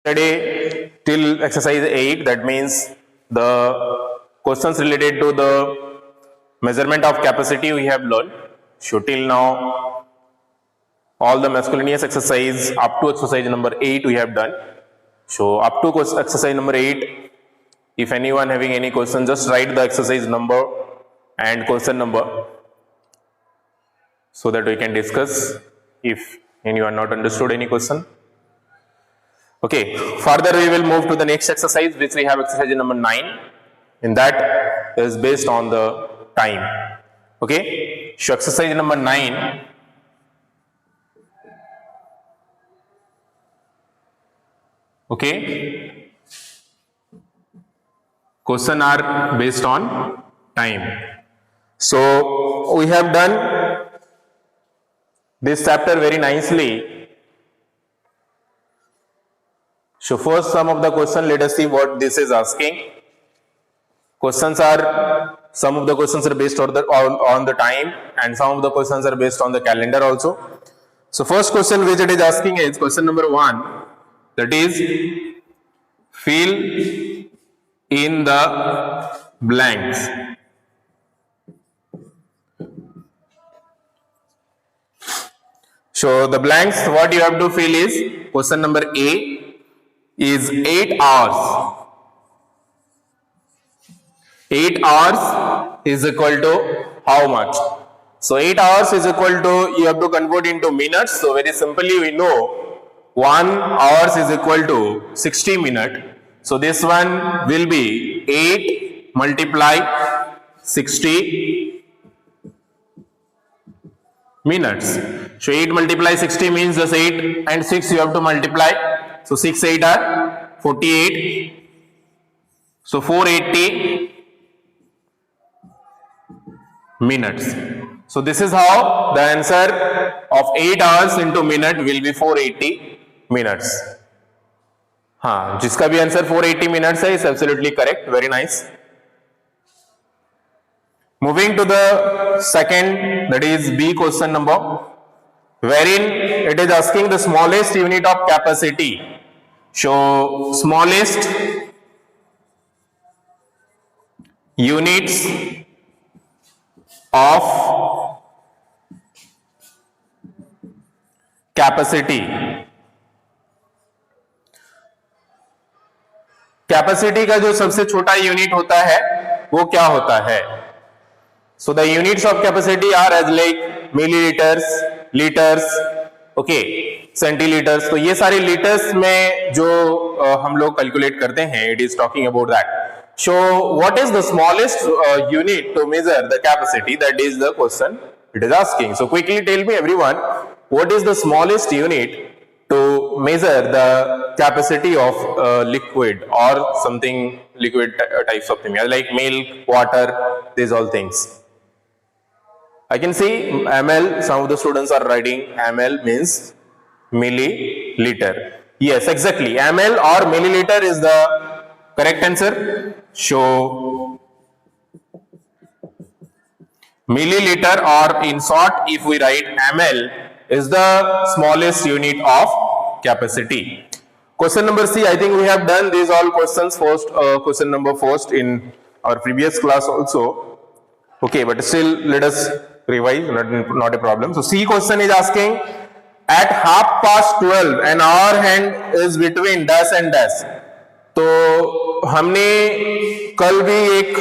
Yesterday till exercise 8, that means the questions related to the measurement of capacity we have learned. So till now all the miscellaneous exercise up to exercise number 8 we have done. So up to exercise number 8, if anyone having any question, just write the exercise number and question number so that we can discuss if anyone not understood any question. Okay, further we will move to the next exercise, which we have exercise number 9. In that is based on the time. Okay, so exercise number 9. Okay, question are based on time. So we have done this chapter very nicely. So first some of the question, let us see what this is asking. Questions are, some of the questions are based on the time, and some of the questions are based on the calendar also. So first question which it is asking is question number 1, that is fill in the blanks. So the blanks what you have to fill is, question number A is 8 hours. 8 hours is equal to how much? So 8 hours is equal to, you have to convert into minutes. So very simply we know 1 hours is equal to 60 minutes. So this one will be 8 multiply 60 minutes. So 8 multiply 60 means just 8 and 6 you have to multiply. So 6 8 are 48. So 480 minutes. So this is how the answer of 8 hours into minute will be 480 minutes. हाँ, जिसका भी answer 480 minutes है, is absolutely correct. Very nice. Moving to the second, that is B question number, wherein it is asking the smallest unit of capacity. So smallest units of capacity. Capacity का जो सबसे छोटा unit होता है वो क्या होता है? So the units of capacity are as like milliliters, liters, okay, centiliters. तो ये सारे liters में जो हम लोग कैलकुलेट करते हैं, it is talking about that. So what is the smallest unit to measure the capacity? That is the question it is asking. So quickly tell me everyone, what is the smallest unit to measure the capacity of liquid or something liquid types of thing, like milk, water, these all things. I can see ml, some of the students are writing ml means milliliter. Yes, exactly, ml or milliliter is the correct answer. So milliliter, or in short if we write ml, is the smallest unit of capacity. Question number C, I think we have done these all questions first, question number first in our previous class also. Okay, but still let us revise, not a problem. So C question is asking, at 12:30 an hour hand is between dash and dash. तो हमने कल भी एक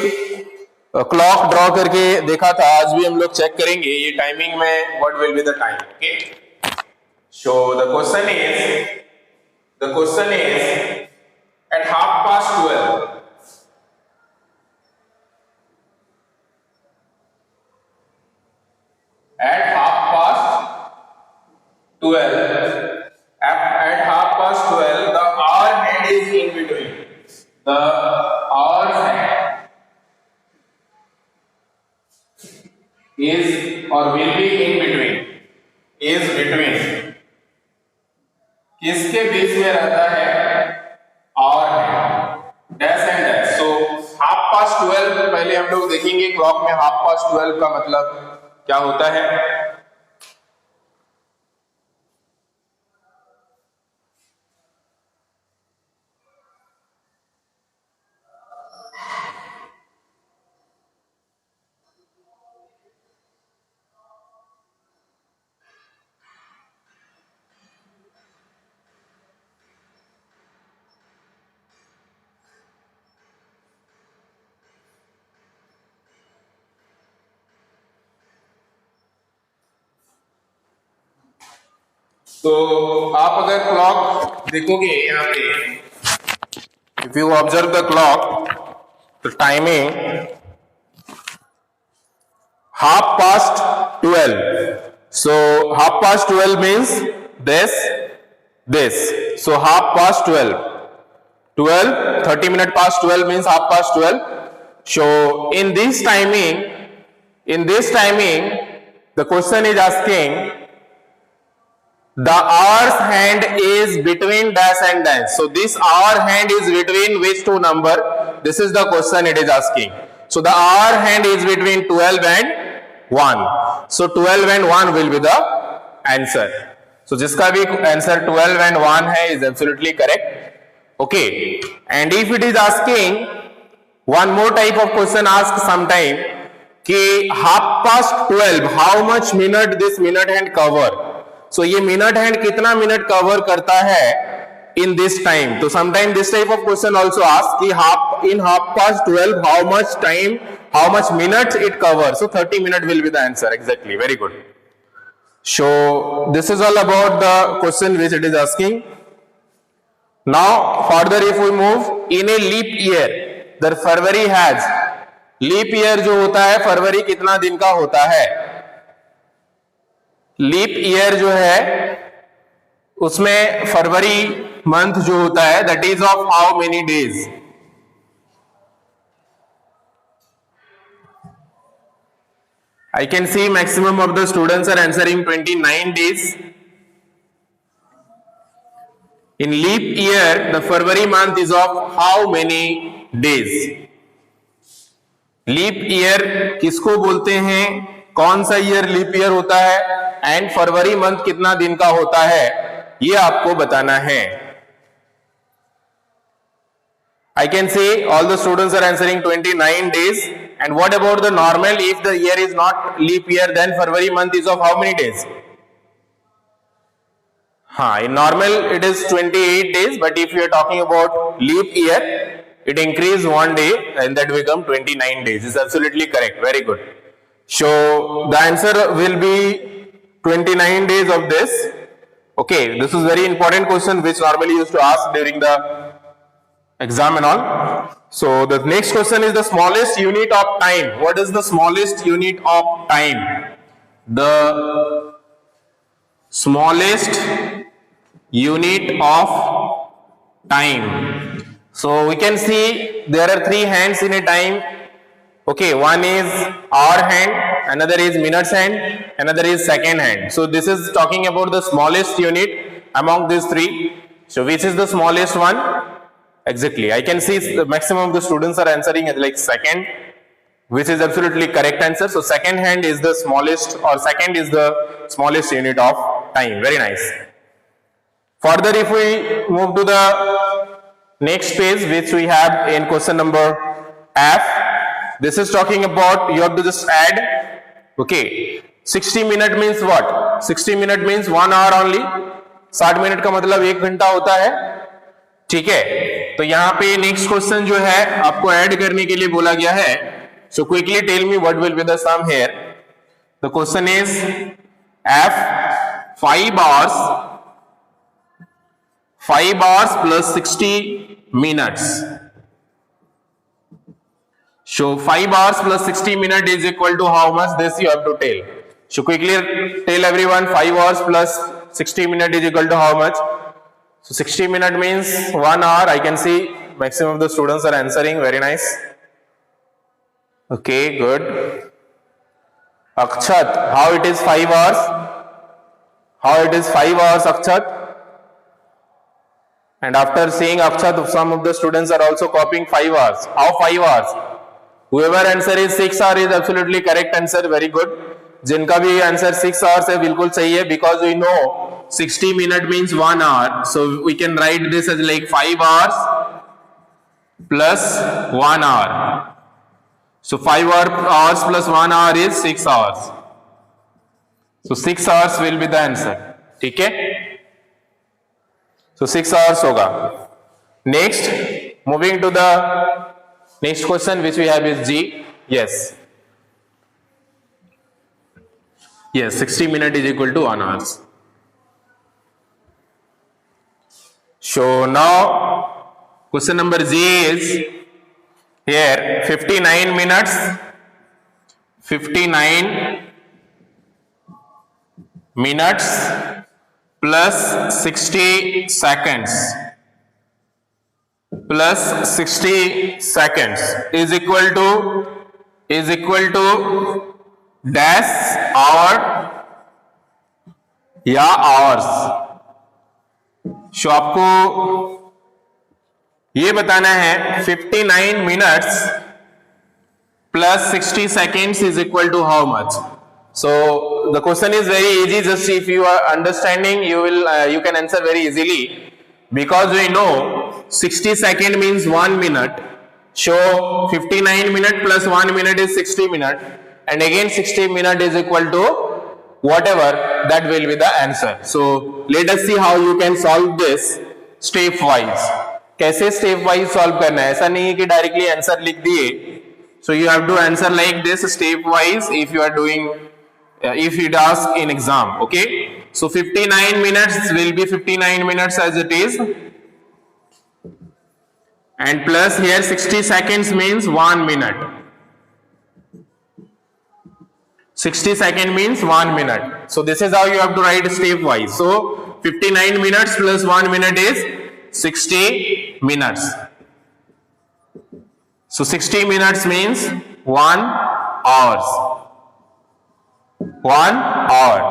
clock draw करके देखा था, आज भी हम लोग चेक करेंगे ये टाइमिंग में what will be the time. Okay, so the question is at 12:30 at 12:30 the hour hand is in between. The hour hand is or will be in between, is between किसके बीच में रहता है? Hour hand, dash and dash. So 12:30 पहले हम लोग देखेंगे clock में 12:30 का मतलब क्या होता है. तो आप अगर क्लॉक देखोगे यहाँ पे, if you observe the clock, तो timing 12:30. So 12:30 means this. So 12:30. 30 minutes past 12 means 12:30. So in this timing, the question is asking the hour's hand is between dash and dash. So this hour hand is between which two number? This is the question it is asking. So the hour hand is between 12 and 1. So 12 and 1 will be the answer. So जिसका भी answer 12 and 1 है is absolutely correct. Okay. And if it is asking one more type of question asked sometime कि 12:30 how much minute this minute hand cover. So ये minute hand कितना minute cover करता है in this time. तो sometime this type of question also asked कि in 12:30 how much time, how much minutes it covers. So 30 minutes will be the answer. Exactly. Very good. So this is all about the question which it is asking. Now further if we move, in a leap year the February has, leap year जो होता है फरवरी कितना दिन का होता है? Leap year जो है उसमें फरवरी मंथ जो होता है that is of how many days? I can see maximum of the students are answering 29 days. In leap year, the February month is of how many days? Leap year किसको बोलते हैं? कौन सा ईयर लीप ईयर होता है? And February month कितना दिन का होता है? ये आपको बताना है. I can see all the students are answering 29 days. And what about the normal? If the year is not leap year, then February month is of how many days? In normal it is 28 days, but if you are talking about leap year, it increase 1 day and that become 29 days. It's absolutely correct. Very good. So the answer will be 29 days of this. Okay, this is very important question which normally used to ask during the exam and all. So the next question is the smallest unit of time. What is the smallest unit of time? The smallest unit of time. So we can see there are three hands in a time. Okay, one is hour hand, another is minutes hand, another is second hand. So this is talking about the smallest unit among these three. So which is the smallest one? Exactly. I can see the maximum of the students are answering as like second, which is absolutely correct answer. So second hand is the smallest, or second is the smallest unit of time. Very nice. Further, if we move to the next page, which we have in question number F, this is talking about, you have to just add. Okay, 60 minute means what? 60 minute means 1 hour only. 60 minute का मतलब 1 घंटा होता है. ठीक है, तो यहाँ पे नेक्स्ट क्वेश्चन जो है आपको ऐड करने के लिए बोला गया है. So quickly tell me what will be the sum here. The question is F 5 hours plus 60 minutes. So 5 hours plus 60 minutes is equal to how much? This you have to tell. So quickly tell everyone, 5 hours plus 60 minutes is equal to how much? So 60 minutes means 1 hour. I can see maximum of the students are answering. Very nice. Okay, good. Akshat, how it is 5 hours? How it is 5 hours, Akshat? And after seeing Akshat, some of the students are also copying 5 hours. How 5 hours? Whoever answer is 6 hours is absolutely correct answer. Very good. जिनका भी answer 6 hours है बिल्कुल सही है, because we know 60 minutes means 1 hour. So we can write this as like 5 hours plus 1 hour. So 5 hours plus 1 hour is 6 hours. So 6 hours will be the answer. ठीक है? So 6 hours होगा. Next, moving to the next question which we have is G. Yes. Yes, 60 minutes is equal to 1 hour. So now question number G is here 59 minutes plus 60 seconds is equal to dash hour या hours. सो आपको ये बताना है 59 minutes plus 60 seconds is equal to how much. So the question is very easy. Just if you are understanding, you can answer very easily, because we know 60 second means 1 minute. So 59 minute plus 1 minute is 60 minute, and again 60 minute is equal to whatever, that will be the answer. So let us see how you can solve this step wise. कैसे step wise solve करना है, ऐसा नहीं है कि directly answer लिख दिए. So you have to answer like this step wise if you are doing if it asks in exam. Okay, so 59 minutes will be 59 minutes as it is, and plus here 60 seconds means 1 minute. 60 second means 1 minute. So this is how you have to write step wise. So 59 minutes plus 1 minute is 60 minutes. So 60 minutes means 1 hours. 1 hour.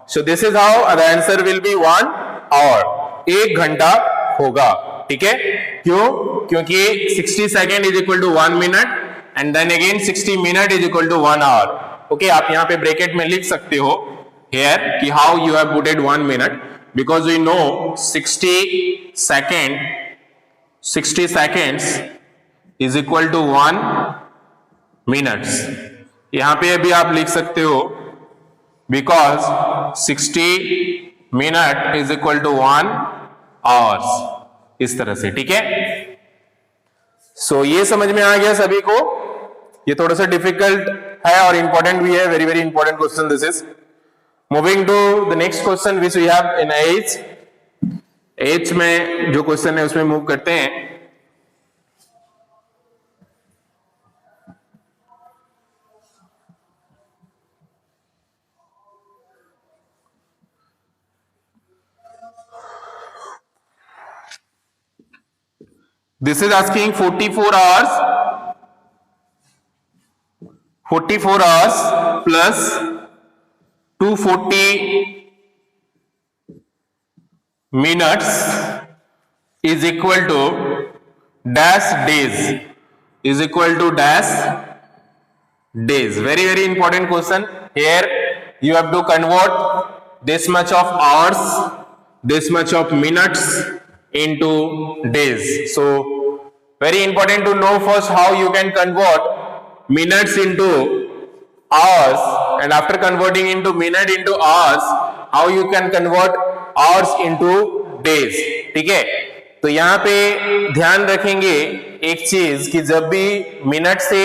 So this is how the answer will be 1 hour. 1 घंटा होगा. ठीक है? क्यों? क्योंकि 60 second is equal to 1 minute, and then again 60 minute is equal to 1 hour. Okay, आप यहां पे bracket में लिख सकते हो here कि how you have putted 1 minute, because we know 60 seconds is equal to 1 minutes. यहां पे अभी आप लिख सकते हो because 60 minute is equal to 1 hours, इस तरह से. ठीक है, सो ये समझ में आ गया सभी को. ये थोड़ा सा डिफिकल्ट है और इंपॉर्टेंट भी है. Very very important question this is. Moving to the next question which we have in H में जो क्वेश्चन है उसमें मूव करते हैं. This is asking 44 hours plus 240 minutes is equal to dash days. Very very important question. Here you have to convert this much of hours, this much of minutes into days. So very important to know first how you can convert minutes into hours, and after converting into minute into hours, how you can convert hours into days. ठीक है, तो यहां पे ध्यान रखेंगे एक चीज कि जब भी मिनट से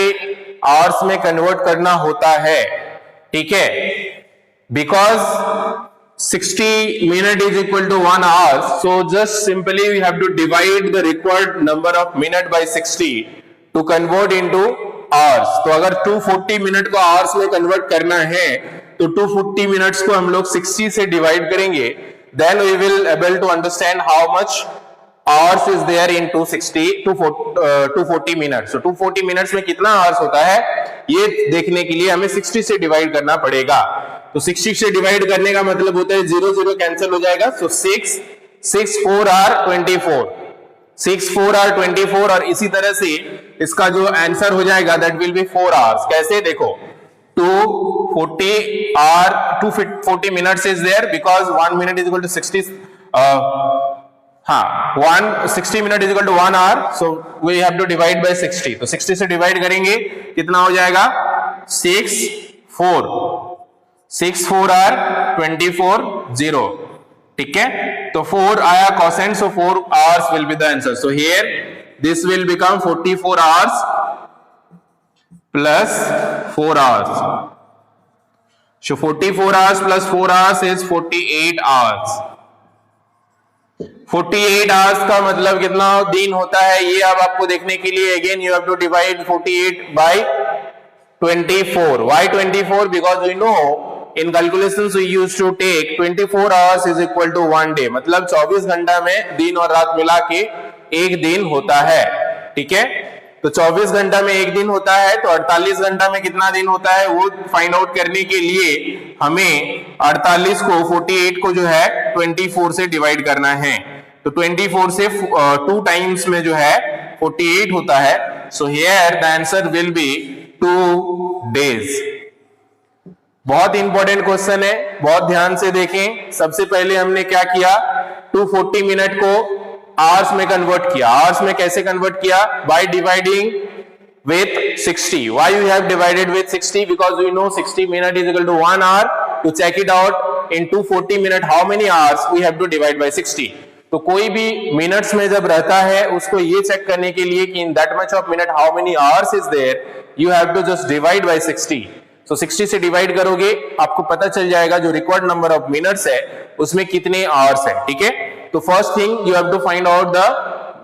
आवर्स में कन्वर्ट करना होता है, ठीक है, because 60 minute is equal to 1 hour, so just simply we have to divide the required number of minute by 60 to convert into hours. तो अगर 240 मिनट को आवर्स में कन्वर्ट करना है तो 240 मिनट्स को हम लोग 60 से डिवाइड करेंगे, then we will able to understand how much hours is there in 240 minutes. तो 240 मिनट्स में कितना आवर्स होता है ये देखने के लिए हमें 60 से डिवाइड करना पड़ेगा. तो 60 से डिवाइड करने का मतलब होता है 0 0 कैंसिल हो जाएगा. सो 6 4 आर 24, 6 4 आर 24, और इसी तरह से इसका जो आंसर हो जाएगा दैट विल बी 4 आवर्स. कैसे देखो, 240 minutes is there because 1 minute is equal to 60. 60 minute is equal to 1 hour, so we have to divide by 60. तो 60 से डिवाइड करेंगे कितना हो जाएगा 6 4 आर 24 0. ठीक है, तो 4 आया quotient, so 4 hours will be the answer. So here this will become 44 hours plus 4 hours. So 44 hours plus 4 hours is 48 hours. 48 hours का मतलब कितना दिन होता है, ये अब आपको देखने के लिए again you have to divide 48 by 24. Why 24? Because we know in calculations we used to take 24 hours is equal to 1 day. मतलब 24 घंटा में दिन और रात मिला के एक दिन होता है, ठीक है। तो 24 घंटा में एक दिन होता है, तो 48 घंटा में कितना दिन होता है वो फाइंड आउट करने के लिए हमें 48 को 48 को जो है 24 से डिवाइड करना है। तो 24 से 2 टाइम्स में जो है 48 होता है। So here the answer will be 2 days। बहुत इंपॉर्टेंट क्वेश्चन है, बहुत ध्यान से देखें। सबसे पहले हमने क्या किया, 240 मिनट को आवर्स में कन्वर्ट किया। आवर्स में कैसे कन्वर्ट किया, by dividing with 60. Why you have divided with 60? Because we know 60 minute is equal to 1 hour. To check it out in 240 minute how many hours we have to divide by 60. तो कोई भी minutes में जब रहता है उसको ये check करने के लिए कि in that much of minute how many hours is there, you have to just divide by 60. So 60 से डिवाइड करोगे आपको पता चल जाएगा जो रिक्वायर्ड नंबर ऑफ मिनट्स है उसमें कितने आवर्स है, ठीक है। तो first thing you have to find out the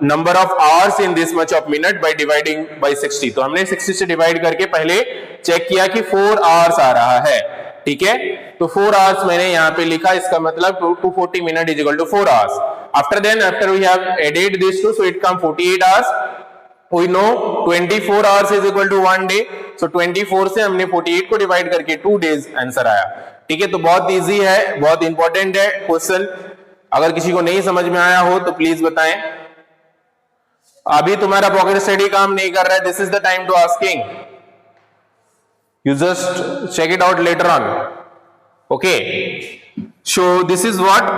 number of hours in this much of minute by dividing by 60. तो हमने 60 से डिवाइड करके पहले चेक किया कि 4 आवर्स आ रहा है, ठीक है। तो 4 आवर्स मैंने यहां पे लिखा, इसका मतलब 240 minute is equal to 4 hours. After we have added this to, so it come 48 hours. We know 24 hours is equal to 1 day. So 24 से हमने 48 को डिवाइड करके 2 डेज आंसर आया, ठीक है। तो बहुत इजी है, बहुत इंपॉर्टेंट है क्वेश्चन. अगर किसी को नहीं समझ में आया हो तो प्लीज बताएं. अभी तुम्हारा पॉकेट स्टडी काम नहीं कर रहा है, this is the time to asking. You just check it out later on. Okay. So this is what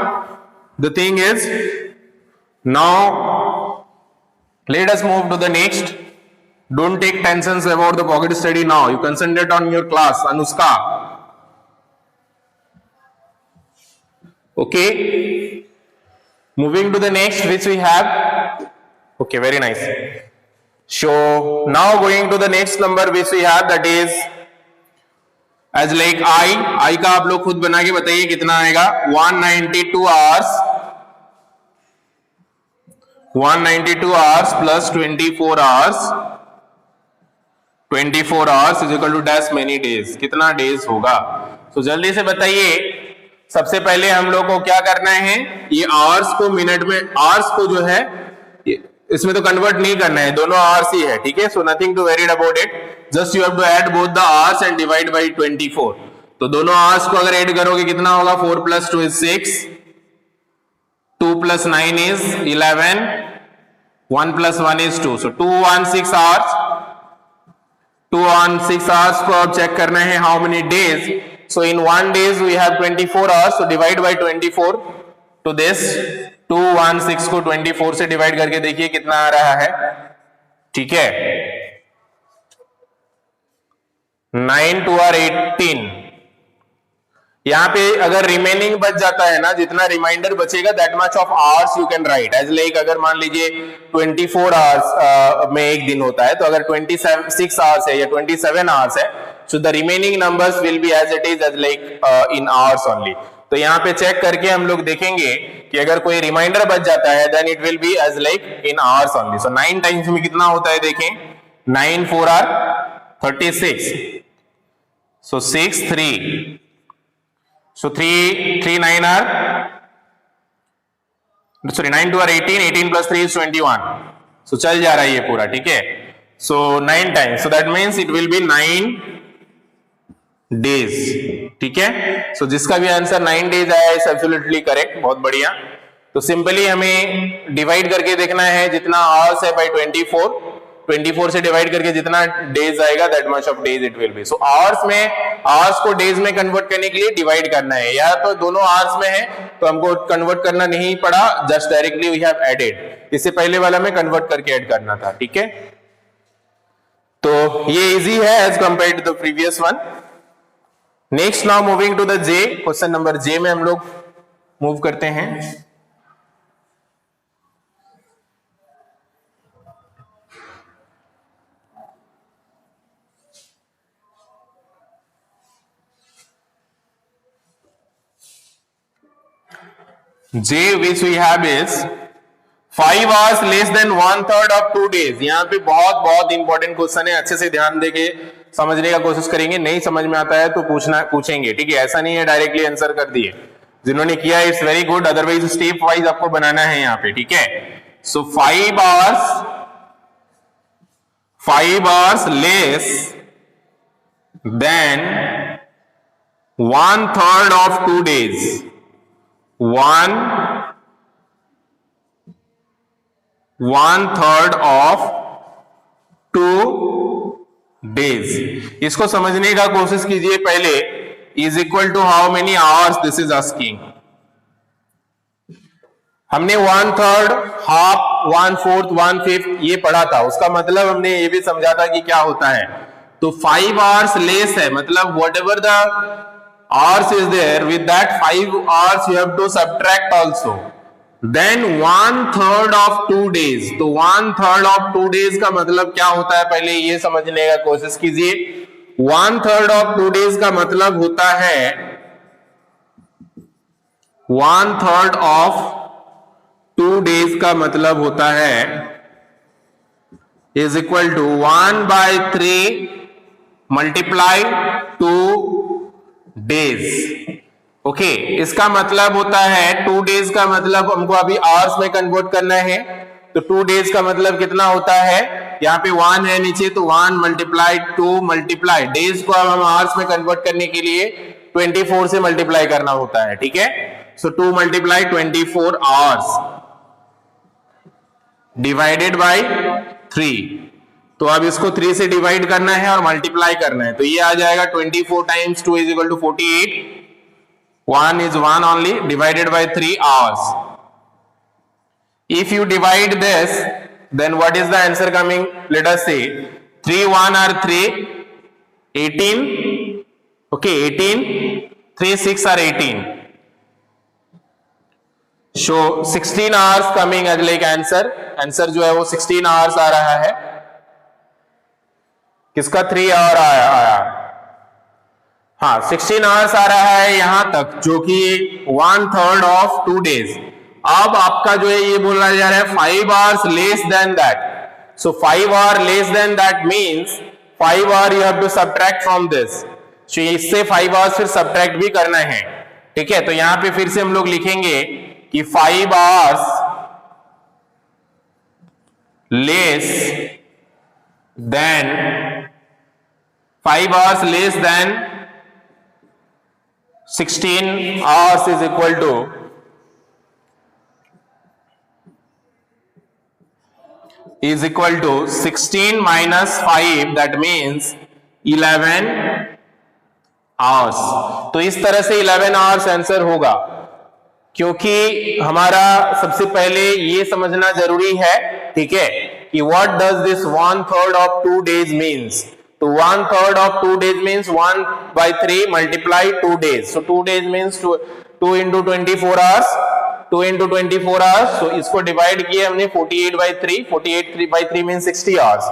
the thing is. Now let us move to the next. Don't take tensions about the pocket study now. You concentrate on your class, Anushka. Okay. Moving to the next, which we have. Okay, very nice. So now going to the next number which we have, that is as like I का आप लोग खुद बना के बताइए कितना आएगा. 192 hours, 192 hours plus 24 hours, 24 hours is equal to dash many days. कितना डेज होगा? तो जल्दी से बताइए. सबसे पहले हम लोग को क्या करना है, ये आवर्स को मिनट में, आवर्स को जो है इसमें तो कन्वर्ट नहीं करना है, दोनों आवर्स ही है, ठीक है. So nothing to worried about it, just you have to add both the hours and divide by 24. तो दोनों आवर्स को अगर ऐड करोगे कितना होगा, 4 + 2 is 6, 2 + 9 is 11, 1 + 1 is 2. So 216 hours, 216 hours को अब चेक करना है how many days. So in 1 days we have 24 hours, so divide by 24 to this. 216 को 24 से डिवाइड करके देखिए कितना आ रहा है, ठीक है. 9 2 are 18. यहां पे अगर रिमेनिंग बच जाता है ना, जितना रिमाइंडर बचेगा that much of hours you can write as like. अगर मान लीजिए 24 आवर्स में एक दिन होता है, तो अगर 26 आवर्स है या 27 आवर्स है, so the remaining numbers will be as it is as like in hours only. तो यहाँ पे चेक करके हम लोग देखेंगे कि अगर कोई रिमाइंडर बच जाता है then it will be as like in hours only. So 9 times में कितना होता है देखें, 9 4 are 36. So 6 3, so 3 9 are, sorry 9 2 are 18, 18 + 3 is 21. so चल जा रहा है ये पूरा, ठीक है. so 9 times, so that means it will be 9 days, ठीक है. so जिसका भी आंसर 9 days आया है एब्सोल्युटली करेक्ट, बहुत बढ़िया. तो सिंपली हमें डिवाइड करके देखना है जितना आवर्स है बाय 24 से डिवाइड करके जितना डेज आएगा that much of days it will B. So hours में, आवर्स को डेज में कन्वर्ट करने के लिए डिवाइड करना है. या तो दोनों आवर्स में है तो हमको कन्वर्ट करना नहीं पड़ा, just directly we have added. इससे पहले वाला में कन्वर्ट करके ऐड करना था, ठीक है. तो ये इजी है as compare to the previous one. Next now moving to the J, question number J में हम लोग मूव करते हैं. J which we have is 5 hours less than 1/3 of 2 days। यहाँ पे बहुत बहुत इंपॉर्टेंट क्वेश्चन है, अच्छे से ध्यान देके समझने का कोशिश करेंगे। नहीं समझ में आता है तो पूछेंगे, ठीक है? ऐसा नहीं है डायरेक्टली आंसर कर दिए। जिन्होंने किया it's very good, otherwise step wise आपको बनाना है यहाँ पे, ठीक है? सो 5 hours less than 1/3 of 2 days। 1/3 of 2 days। इसको समझने का कोशिश कीजिए पहले। Is equal to how many hours this is asking. हमने 1/3, हाफ, 1/4, 1/5 ये पढ़ा था, उसका मतलब हमने ये भी समझा था कि क्या होता है। तो 5 hours लेस है, मतलब what ever the hours is there, with that 5 hours you have to subtract also, then 1/3 of 2 days। तो 1/3 of 2 days का मतलब क्या होता है, पहले ये समझने का कोशिश कीजिए। 1/3 of 2 days का मतलब होता है 1/3 of 2 days का मतलब होता है is equal to 1/3 multiply 2 days। Okay, इसका मतलब होता है 2 days का मतलब हमको अभी आवर्स में कन्वर्ट करना है। तो 2 days का मतलब कितना होता है, यहाँ पे 1 है नीचे, तो 1 मल्टीप्लाई 2 मल्टीप्लाई डेज को अब हम आवर्स में कन्वर्ट करने के लिए 24 से मल्टीप्लाई करना होता है, ठीक है? सो 2 मल्टीप्लाई 24 आवर्स डिवाइडेड बाय 3। तो अब इसको 3 से डिवाइड करना है और मल्टीप्लाई करना है, तो ये आ जाएगा 24 times 2 is equal to 48। 1 is 1 only, divided by 3 hours। If you divide this, then what is the answer coming? Let us say 3 1 are 3, 18, okay, 18, 3 6 are 18, so 16 hours coming as like answer जो है वो 16 hours आ रहा है। किसका 3 hour आया? हाँ, 16 hours आ रहा है यहां तक, जो कि 1/3 of 2 days। अब आपका जो है ये बोला जा रहा है 5 hours less than that। So 5 hour less than that means 5 hour you have to subtract from this। So इससे 5 hours फिर subtract भी करना है, ठीक है? तो यहां पे फिर से हम लोग लिखेंगे कि 5 hours less than 5 hours less than 16 hours is equal to is equal to 16 minus 5, that means 11 hours। तो इस तरह से 11 hours आंसर होगा, क्योंकि हमारा सबसे पहले ये समझना जरूरी है, ठीक है, कि what does this 1/3 of 2 days means। तो 1/3 of 2 days means 1/3 multiply 2 days। So 2 days means 2 into 24 hours, 2 into 24 hours। So इसको डिवाइड किए हमने 48/3, 48/3 means 60 hours।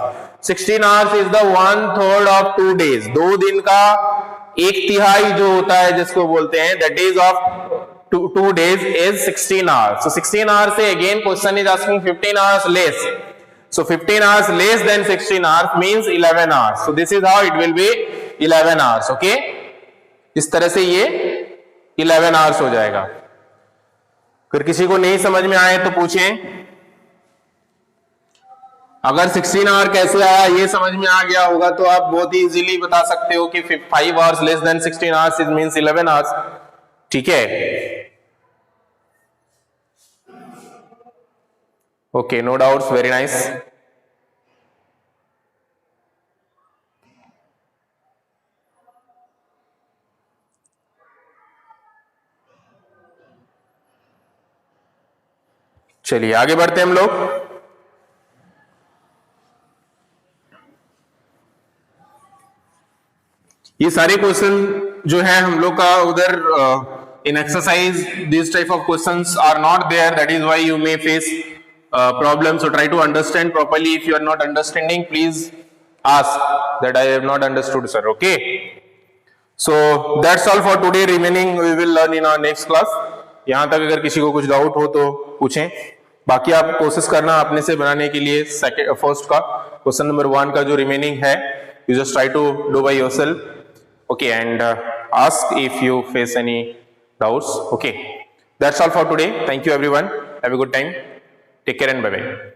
16 hours is the 1/3 of 2 days। 2 दिन का 1/3 जो होता है जिसको बोलते हैं, that is of 2 days is 16 hours। So 16 hours से again question is asking 15 hours less। So 15 hours less than 16 hours means 11 hours। So this is how it will be 11 hours। Okay, इस तरह से ये 11 hours हो जाएगा। अगर किसी को नहीं समझ में आए तो पूछें। अगर 16 आवर कैसे आया ये समझ में आ गया होगा तो आप बहुत ही इजीली बता सकते हो कि 5 hours less than 16 hours it means 11 hours। ठीक है, okay, no doubts, very nice. चलिए आगे बढ़ते हैं हम लोग। ये सारे क्वेश्चन जो है हम लोग का उधर in exercise this type of questions are not there, that is why you may face problems। So try to understand properly. If you are not understanding, please ask that I have not understood, sir. Okay, so that's all for today. Remaining we will learn in our next class. यहां तक अगर किसी को कुछ doubt हो तो पूछें, बाकी आप कोशिश करना अपने से बनाने के लिए। फर्स्ट का क्वेश्चन नंबर 1 का जो रिमेनिंग है, you just try to do by yourself, okay, and ask if you face any doubts. Okay, that's all for today. Thank you everyone, have a good time, take care and bye bye.